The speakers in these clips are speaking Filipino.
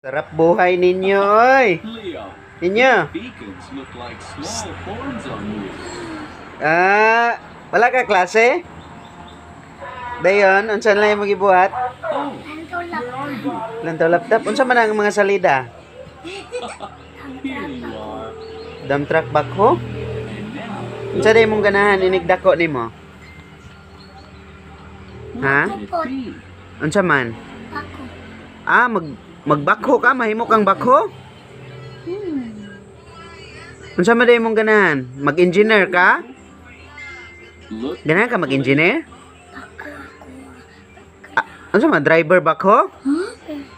Sarap buhay ninyo, oy. Leo, Ninyo. beacons look like small horns on wheels. Wala ka klase? Dayon, unsa na yung magibuhat? Oh, where are you? Lantaw laptop, unsa man ang mga salida? Here you are. Dump truck backhoe? And now, Unsa day mong ganahan inigdako nimo? Ha? what could it be? Unsa man? Magbakho ka, mahimo kang bakho? Unsa man day mong ganahan? Mag-engineer ka? Look, Ganahan ka mag-engineer? Unsa man driver bakho?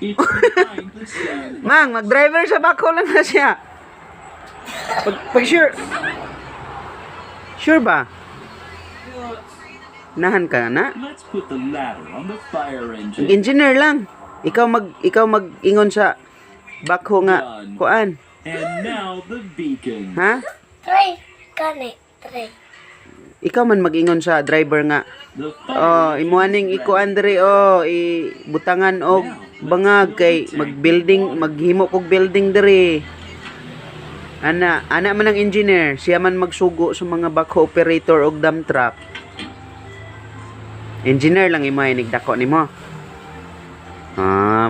it's behind the stand. Mang, mag-driver sa bakho lang na siya. Pag sure. Sure ba? Nahan ka na? Let's put the ladder on the fire engine. Engineer lang. Ikaw mag-ingon sa bakho nga kuan. And now the beacon. Ha? Try, kani, try. Ikaw man mag-ingon sa driver nga. The Oh, fire imuaning engine ikuan diri ibutangan og bangag kay maghimo kog building diri. Ana man ang engineer, siya man magsugo sa mga backhoe operator og dump truck. Engineer lang imo ay nigdako nimo.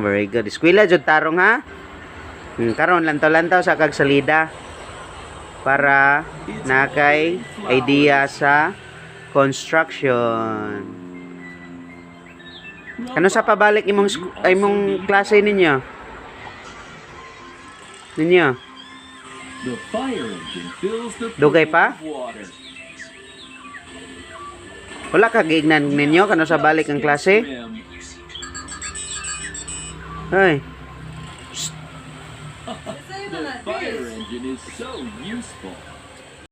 Very good. Eskwela jud tarong ha. Karon lantaw-lantaw sa kag salida para nakay idea sa construction. Ano sa pabalik imong klase ninyo? The fire engine fills the Dugay pool pa? with water. Wala ka giignan ninyo kano sa balik ang klase? Swim. Hoy, The fire engine is so useful.